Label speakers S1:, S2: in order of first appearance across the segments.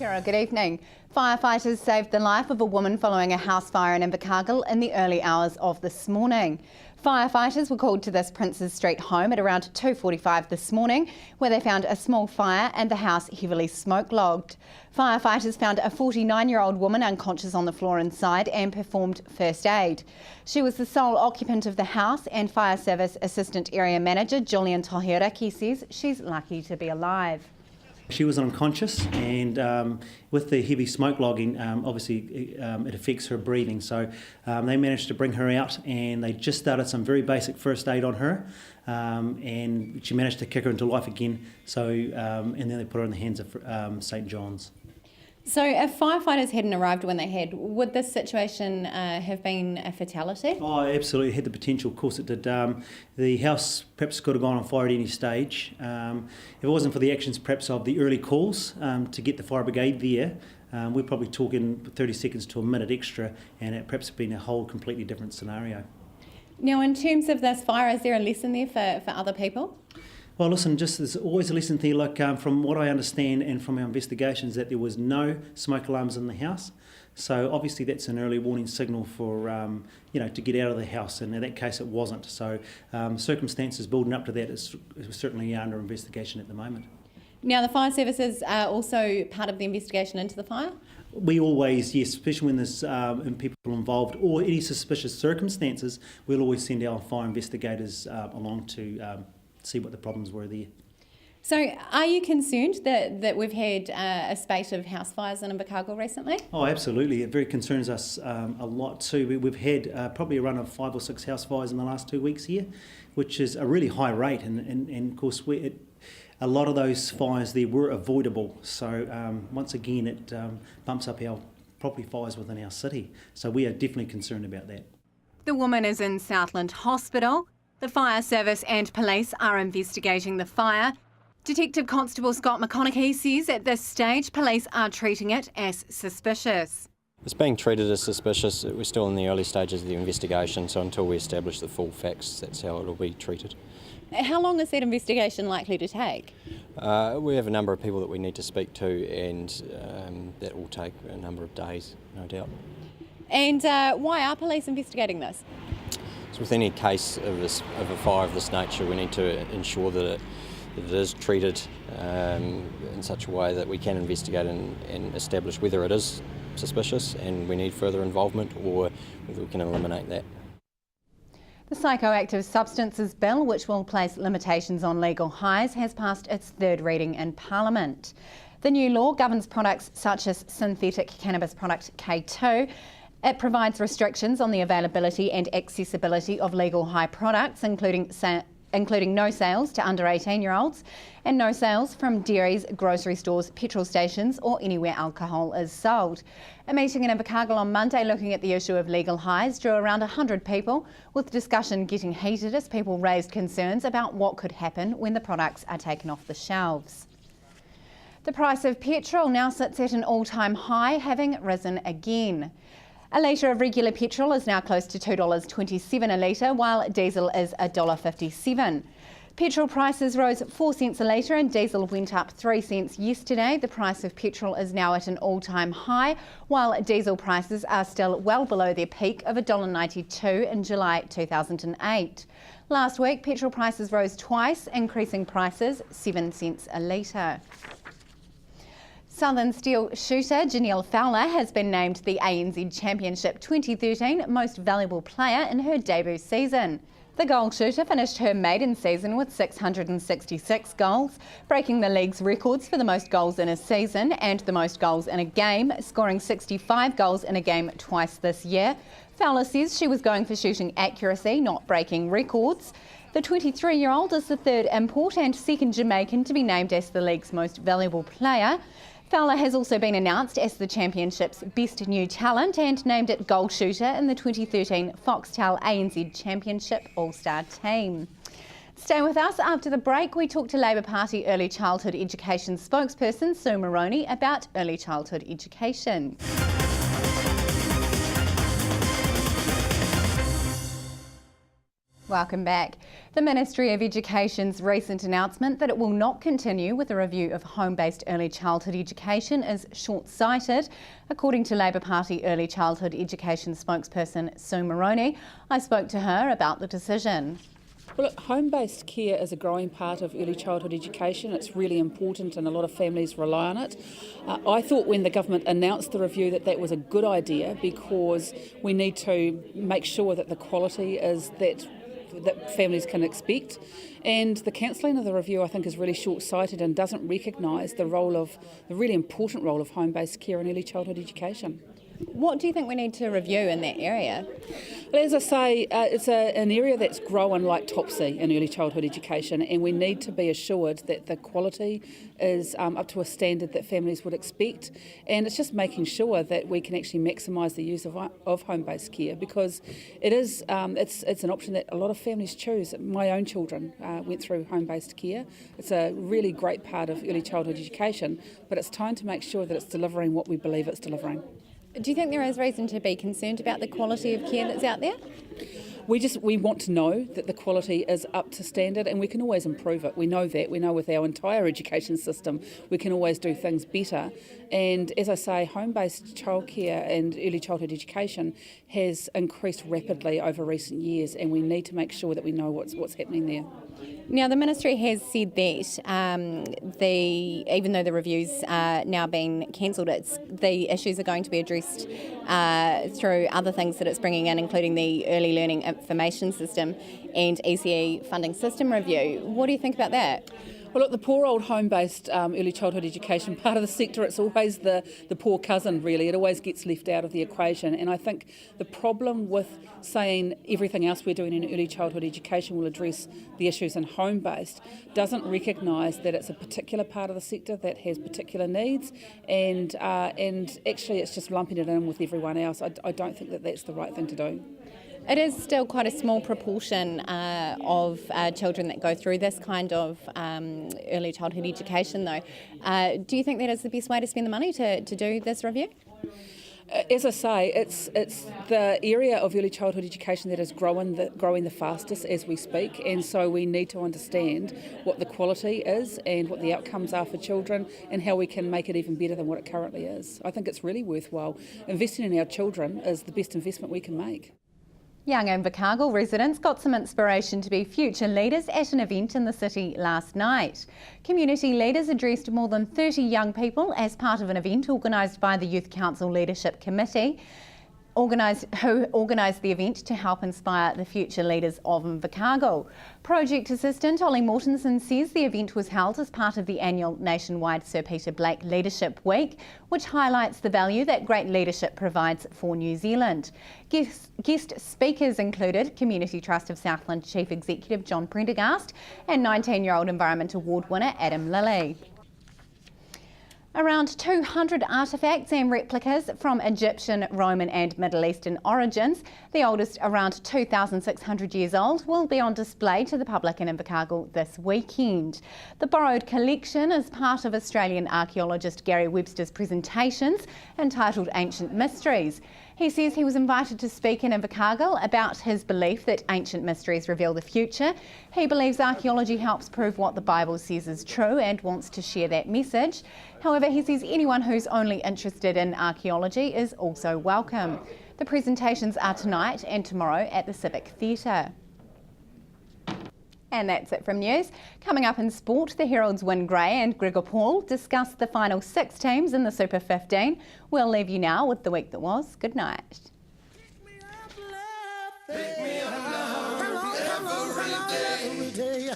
S1: Kia ora, good evening. Firefighters saved the life of a woman following a house fire in Invercargill in the early hours of this morning. Firefighters were called to this Princes Street home at around 2:45 this morning, where they found a small fire and the house heavily smoke-logged. Firefighters found a 49-year-old woman unconscious on the floor inside and performed first aid. She was the sole occupant of the house, and Fire Service Assistant Area Manager Julian Tohiraki says she's lucky to be alive.
S2: She was unconscious, and with the heavy smoke logging, obviously it affects her breathing. So they managed to bring her out, and they just started some very basic first aid on her, and she managed to kick her into life again. So and then they put her in the hands of St John's.
S1: So if firefighters hadn't arrived when they had, would this situation have been a fatality?
S2: Oh, absolutely. It had the potential. Of course it did. The house perhaps could have gone on fire at any stage. If it wasn't for the actions perhaps of the early calls to get the fire brigade there, we're probably talking 30 seconds to a minute extra, and it perhaps been a whole completely different scenario.
S1: Now, in terms of this fire, is there a lesson there for other people?
S2: Well, listen, just there's always a lesson there, like from what I understand and from our investigations, that there was no smoke alarms in the house. So obviously that's an early warning signal for, to get out of the house, and in that case it wasn't. So circumstances building up to that is certainly under investigation at the moment.
S1: Now, the fire services are also part of the investigation into the fire?
S2: We always, yes, especially when there's people involved or any suspicious circumstances, we'll always send our fire investigators along to see what the problems were there.
S1: So are you concerned that we've had a spate of house fires in Invercargill recently?
S2: Oh, absolutely. It very concerns us a lot too. We've had probably a run of 5 or 6 house fires in the last 2 weeks here, which is a really high rate, and of course a lot of those fires there were avoidable. So once again it bumps up our property fires within our city. So we are definitely concerned about that.
S1: The woman is in Southland Hospital. The fire service and police are investigating the fire. Detective Constable Scott McConaughey says at this stage police are treating it as suspicious.
S3: It's being treated as suspicious. We're still in the early stages of the investigation, so until we establish the full facts, that's how it will be treated.
S1: How long is that investigation likely to take?
S3: We have a number of people that we need to speak to, and that will take a number of days, no doubt.
S1: And why are police investigating this?
S3: So with any case of a fire of this nature, we need to ensure that it is treated in such a way that we can investigate and establish whether it is suspicious and we need further involvement, or whether we can eliminate that.
S1: The Psychoactive Substances Bill, which will place limitations on legal highs, has passed its third reading in Parliament. The new law governs products such as synthetic cannabis product K2. It provides restrictions on the availability and accessibility of legal high products, including no sales to under 18-year-olds and no sales from dairies, grocery stores, petrol stations or anywhere alcohol is sold. A meeting in Invercargill on Monday looking at the issue of legal highs drew around 100 people, with discussion getting heated as people raised concerns about what could happen when the products are taken off the shelves. The price of petrol now sits at an all-time high, having risen again. A litre of regular petrol is now close to $2.27 a litre, while diesel is $1.57. Petrol prices rose 4 cents a litre and diesel went up 3 cents yesterday. The price of petrol is now at an all-time high, while diesel prices are still well below their peak of $1.92 in July 2008. Last week, petrol prices rose twice, increasing prices 7 cents a litre. Southern Steel shooter Janelle Fowler has been named the ANZ Championship 2013 Most Valuable Player in her debut season. The goal shooter finished her maiden season with 666 goals, breaking the league's records for the most goals in a season and the most goals in a game, scoring 65 goals in a game twice this year. Fowler says she was going for shooting accuracy, not breaking records. The 23-year-old is the third import and second Jamaican to be named as the league's most valuable player. Fowler has also been announced as the championship's best new talent and named it goal shooter in the 2013 Foxtel ANZ Championship All-Star team. Stay with us. After the break, we talk to Labour Party Early Childhood Education spokesperson Sue Moroney about early childhood education. Welcome back. The Ministry of Education's recent announcement that it will not continue with a review of home-based early childhood education is short-sighted. According to Labour Party early childhood education spokesperson Sue Moroney, I spoke to her about the decision.
S4: Well, look, home-based care is a growing part of early childhood education. It's really important and a lot of families rely on it. I thought when the government announced the review that was a good idea, because we need to make sure that the quality is that families can expect. And the cancelling of the review, I think, is really short-sighted and doesn't recognise the really important role of home-based care in early childhood education.
S1: What do you think we need to review in that area?
S4: Well, as I say, it's an area that's growing like topsy in early childhood education, and we need to be assured that the quality is up to a standard that families would expect, and it's just making sure that we can actually maximise the use of home-based care, because it's an option that a lot of families choose. My own children went through home-based care. It's a really great part of early childhood education, but it's time to make sure that it's delivering what we believe it's delivering.
S1: Do you think there is reason to be concerned about the quality of care that's out there?
S4: We want to know that the quality is up to standard, and we can always improve it. We know that. We know with our entire education system we can always do things better. And as I say, home-based childcare and early childhood education has increased rapidly over recent years, and we need to make sure that we know what's happening there.
S1: Now, the Ministry has said that even though the review's now been cancelled, the issues are going to be addressed through other things that it's bringing in, including the Early Learning Information System and ECE funding system review. What do you think about that?
S4: Well, look, the poor old home-based early childhood education part of the sector, it's always the poor cousin, really. It always gets left out of the equation. And I think the problem with saying everything else we're doing in early childhood education will address the issues in home-based doesn't recognise that it's a particular part of the sector that has particular needs, and actually it's just lumping it in with everyone else. I don't think that that's the right thing to do.
S1: It is still quite a small proportion of children that go through this kind of early childhood education, though. Do you think that is the best way to spend the money to do this review?
S4: As I say, it's the area of early childhood education that is growing the fastest as we speak, and so we need to understand what the quality is and what the outcomes are for children and how we can make it even better than what it currently is. I think it's really worthwhile. Investing in our children is the best investment we can make.
S1: Young Invercargill residents got some inspiration to be future leaders at an event in the city last night. Community leaders addressed more than 30 young people as part of an event organised by the Youth Council Leadership Committee, who organised the event to help inspire the future leaders of Invercargill. Project assistant Ollie Mortensen says the event was held as part of the annual nationwide Sir Peter Blake Leadership Week, which highlights the value that great leadership provides for New Zealand. Guest speakers included Community Trust of Southland Chief Executive John Prendergast and 19-year-old Environment Award winner Adam Lilly. Around 200 artefacts and replicas from Egyptian, Roman and Middle Eastern origins, the oldest around 2,600 years old, will be on display to the public in Invercargill this weekend. The borrowed collection is part of Australian archaeologist Gary Webster's presentations entitled Ancient Mysteries. He says he was invited to speak in Invercargill about his belief that ancient mysteries reveal the future. He believes archaeology helps prove what the Bible says is true and wants to share that message. However, he says anyone who's only interested in archaeology is also welcome. The presentations are tonight and tomorrow at the Civic Theatre. And that's it from news. Coming up in sport, the Herald's Wyn Gray and Gregor Paul discuss the final 6 teams in the Super 15. We'll leave you now with the week that was. Good night. Pick me up now, every day.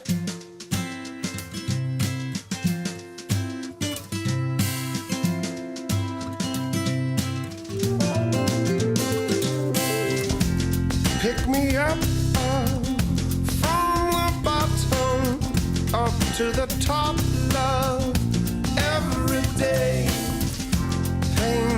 S5: Pick me up from the bottom up to the top, love, every day. Pain